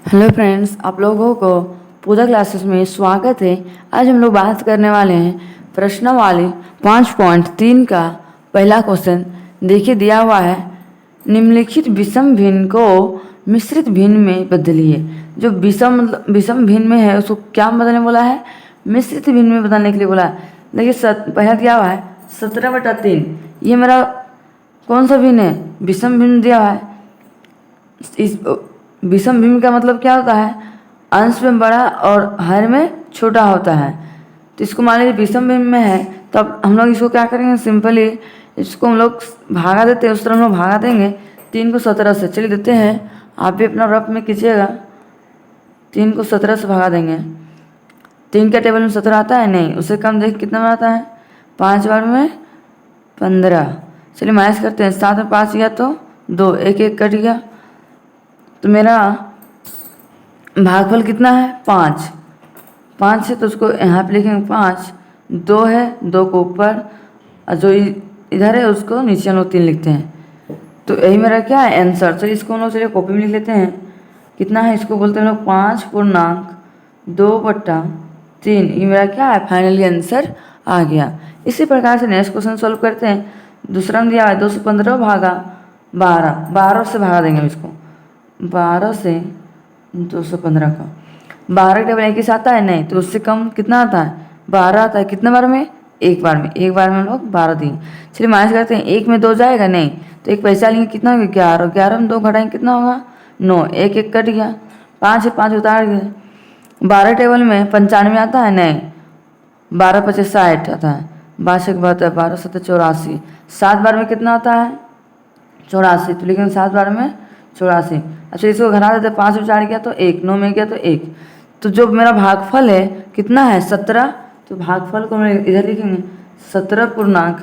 Hello friends, आप लोगों को पूजा क्लासेस में स्वागत है। आज हम लोग बात करने वाले हैं प्रश्नावली 5.3 का पहला क्वेश्चन। देखिए दिया हुआ है, निम्नलिखित विषम भिन्न को मिश्रित भिन्न में बदलिए। जो विषम भिन्न में है उसको क्या बदलने बोला है? मिश्रित भिन्न में बदलने के लिए बोला है। देखिए पहला दिया हुआ है 17/3। ये मेरा कौन सा भिन्न है? विषम भिन्न दिया हुआ है। इस विषम भिन्न का मतलब क्या होता है? अंश में बड़ा और हर में छोटा होता है। तो इसको मान लीजिए विषम भिन्न में है, तो अब हम लोग इसको क्या करेंगे? सिंपली इसको हम लोग भागा देते हैं। उस तरह हम लोग भागा देंगे 3 को 17 से। चलिए देते हैं, आप भी अपना रफ में कीजिएगा। 3 को 17 से भागा देंगे। 3 का टेबल में 17 आता है? नहीं। उससे कम देख कितना में आता है? 5 बार में 15। चलिए माइनस करते हैं। 7 में 5 गया तो 2, 1 1 कट गया। तो मेरा भागफल कितना है? 5। 5 है तो उसको यहाँ पे लिखेंगे 5। 2 है, 2 को ऊपर, और जो इधर है उसको नीचे हम लोग 3 लिखते हैं। तो यही मेरा क्या है? आंसर। चलिए इसको हम लोग चलिए कॉपी में लिख लेते हैं। कितना है? इसको बोलते हैं हम लोग 5.2/3। ये मेरा क्या है? फाइनली आंसर आ गया। इसी प्रकार से नेक्स्ट क्वेश्चन सॉल्व करते हैं। दूसरा में दिया है 215 भागा 12। 12 से भागा देंगे हम इसको। 12 से 215 का 12 टेबल एक ही से आता है? नहीं। तो उससे कम कितना आता है? 12 आता है। कितने बार में? एक बार में। एक बार में हम लोग 12 देंगे। चलिए माइनस करते हैं। 1 में 2 जाएगा? नहीं। तो एक पैसा लेंगे। कितना होगा? 11। 11 में 2 घटाएंगे कितना होगा? 9। 1 1 कट गया। 5 है, 5 उतार गया। 12 टेबल में 95 आता है? नहीं। 12 × 5 = 60 आता है। 12 × 72, 12 × 7 = 84। 7 बार में कितना आता है? 84। तो लेकिन 7 बार में 84। अच्छा इसको घटा देते। 5 में 4 गया तो 1, 9 में गया तो 1। तो जो मेरा भागफल है कितना है? 17। तो भागफल को हम इधर लिखेंगे 17 पूर्णांक।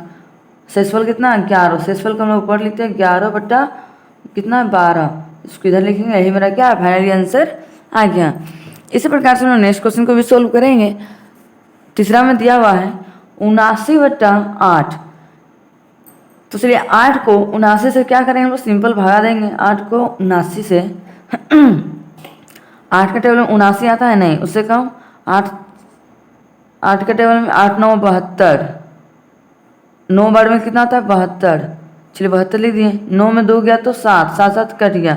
शेषफल कितना है? 11। शेषफल को हम लोग ऊपर लिखते हैं 11 बटा कितना है? 12। इसको इधर लिखेंगे। यही मेरा क्या है? फाइनली आंसर आ गया। इसी प्रकार से हम लोग नेक्स्ट क्वेश्चन को भी सोल्व करेंगे। तीसरा में दिया हुआ है 79/8। तो चलिए 8 को 79 से क्या करेंगे हम लोग? सिंपल भगा देंगे 8 को 79 से। 8 का टेबल में 79 आता है? नहीं। उससे कम 8 का टेबल में 8 9 72। 9 बार में कितना आता है? 72। चलिए 72 लिख दिए। 9 में 2 गया तो 7, 7 7 कट गया।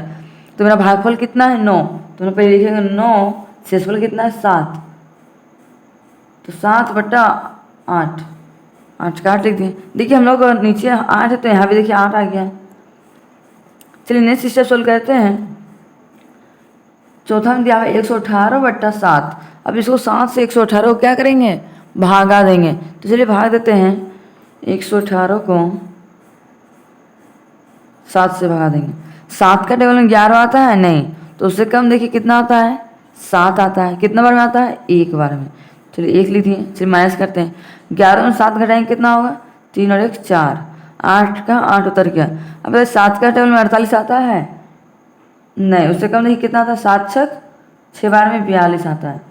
तो मेरा भागफल कितना है? 9। तो हम पहले लिखेंगे 9। शेषफल कितना है? 7। तो 7/8। 8 का 8 लिख दिए। देखिए हम लोग नीचे 8 है तो यहाँ भी देखिए 8 आ गया। चलिए नेक्स्ट स्टेप सोल्व करते हैं। चौथा में दिया है 118/7। अब इसको 7 से 118 को क्या करेंगे? भागा देंगे। तो चलिए भाग देते हैं। 118 को 7 से भगा देंगे। 7 का टेबल में 11 आता है? नहीं। तो उससे कम देखिए कितना आता है? 7 आता है। कितना बार में आता है? एक बार में। चलिए 1 लिख दिए। चलिए माइनस करते हैं। 11 में 7 घटाएंगे कितना होगा? 3 और 1 4। 8 का 8 उतर गया। अब 7 का टेबल में 48 आता है? नहीं। उससे कम देखिए कितना आता है? 7 6 6 बार में 42 आता है।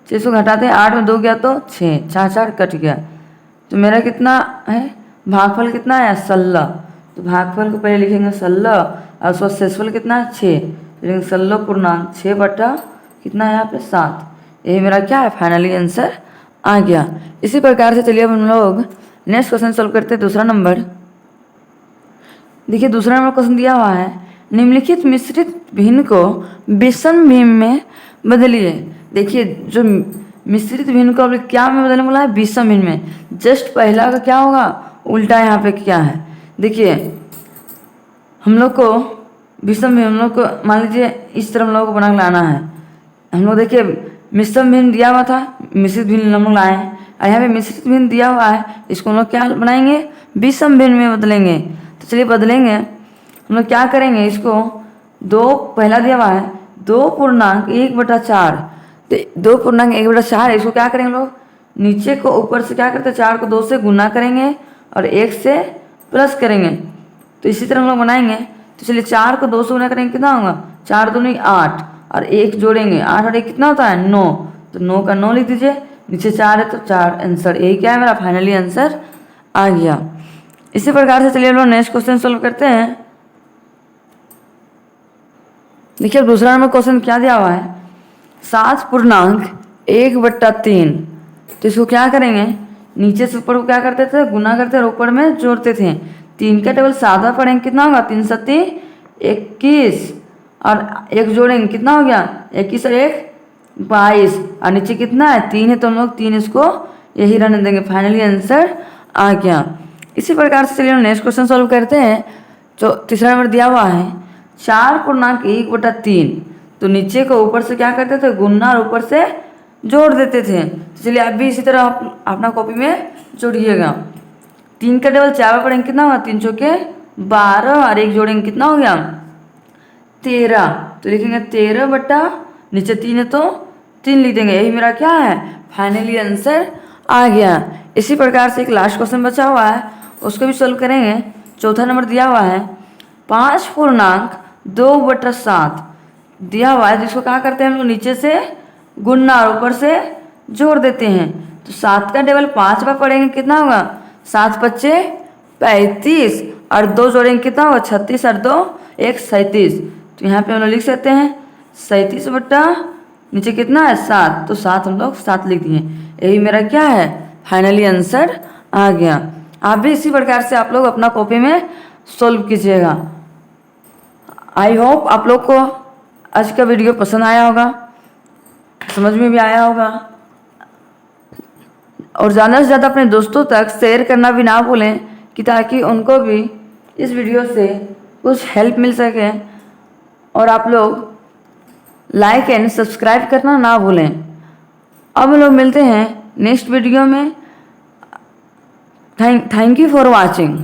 चलिए इसको घटाते हैं। 8 में 2 गया तो 6, 4 4 कट गया। तो मेरा कितना है? भागफल कितना है? 16। तो भागफल को पहले लिखेंगे 16 और उसका शेषफल कितना है? 6। लिखेंगे 16 पूर्णांक 6 बटा कितना है यहाँ पे? 7। यही मेरा क्या है? फाइनली आंसर आ गया। इसी प्रकार से चलिए अब हम लोग नेक्स्ट क्वेश्चन सॉल्व करते हैं। दूसरा नंबर देखिए। दूसरा नंबर क्वेश्चन दिया हुआ है, निम्नलिखित मिश्रित भिन्न को विषम भिन्न में बदलिए। देखिए जो मिश्रित भिन्न को क्या में बदलने बोला है? विषम भिन्न में। जस्ट पहला का क्या होगा? उल्टा यहाँ पे क्या है? देखिए हम लोग को विषम भिन्न, हम लोग को मान लीजिए इस तरह हम लोग को बना के लाना है। हम लोग देखिए मिश्रम भिन्न दिया हुआ था, मिश्रित भिन्न हम लोग लाए हैं। और यहाँ पे मिश्रित भिन्न दिया हुआ है, इसको हम लोग क्या बनाएंगे? विषम भिन्न में बदलेंगे। तो चलिए बदलेंगे। हम लोग क्या करेंगे? इसको 2 पहला दिया हुआ है 2 पूर्णांक 1/4। तो 2 पूर्णांक 1/4 इसको क्या करेंगे हम लोग? नीचे को ऊपर से क्या करते हैं? 4 को 2 से गुना करेंगे और 1 से प्लस करेंगे। तो इसी तरह हम लोग बनाएंगे। तो चलिए 4 को 2 से गुना करेंगे कितना होगा? 4 दूनी 8 और 1 जोड़ेंगे। 8 और 1 कितना होता है? 9। तो 9 का 9 लिख दीजिए। नीचे 4 है तो 4 आंसर। यही क्या है? मेरा फाइनली आंसर आ गया। इसी प्रकार से चलिए हम लोग नेक्स्ट क्वेश्चन सोल्व करते हैं। देखिए दूसरा नंबर क्वेश्चन क्या दिया हुआ है, 7 पूर्णांक 1/3। तो इसको क्या करेंगे, नीचे से ऊपर को क्या करते थे, गुना करते और ऊपर में जोड़ते थे। 3 का टेबल 7 पढ़ेंगे कितना होगा, 3 सत्ती 21, और एक जोड़ेंगे कितना हो गया, 21 और 1 22, और नीचे कितना है 3 है, तो हम लोग 3 इसको यही रहने देंगे। फाइनली आंसर आ गया। इसी प्रकार से चलिए नेक्स्ट क्वेश्चन सॉल्व करते हैं। जो तीसरा नंबर दिया हुआ है 4 पूर्णांक 1/3। तो नीचे को ऊपर से क्या करते थे, गुना और ऊपर से जोड़ देते थे। तो चलिए आप भी इसी तरह अपना कॉपी में जोड़िएगा। 3 का टेबल 4 में पढ़ेंगे कितना होगा, 3 चौके 12, और 1 जोड़ेंगे कितना हो गया 13। तो लिखेंगे 13 बटा नीचे 3 है तो 3 लिख देंगे। यही मेरा क्या है, फाइनली आंसर आ गया। इसी प्रकार से एक लास्ट क्वेश्चन बचा हुआ है, उसको भी सॉल्व करेंगे। चौथा नंबर दिया हुआ है 5 पूर्णांक 2/7 दिया हुआ है, जिसको क्या करते हैं हम लोग नीचे से गुना और ऊपर से जोड़ देते हैं। तो 7 का टेबल 5 बार पढ़ेंगे कितना होगा, 7 पच्चे 35, और 2 जोड़ेंगे कितना होगा 36, और 2 1 37। तो यहाँ पे हम लोग लिख सकते हैं 37 बटा नीचे कितना है 7, तो 7 हम लोग 7 लिख दिए। यही मेरा क्या है, फाइनली आंसर आ गया। आप भी इसी प्रकार से आप लोग अपना कॉपी में सॉल्व कीजिएगा। आई होप आप लोग को आज का वीडियो पसंद आया होगा, समझ में भी आया होगा, और ज़्यादा से ज़्यादा अपने दोस्तों तक शेयर करना भी ना भूलें, कि ताकि उनको भी इस वीडियो से कुछ हेल्प मिल सके। और आप लोग लाइक एंड सब्सक्राइब करना ना भूलें। अब हम लोग मिलते हैं नेक्स्ट वीडियो में। Thank you for watching.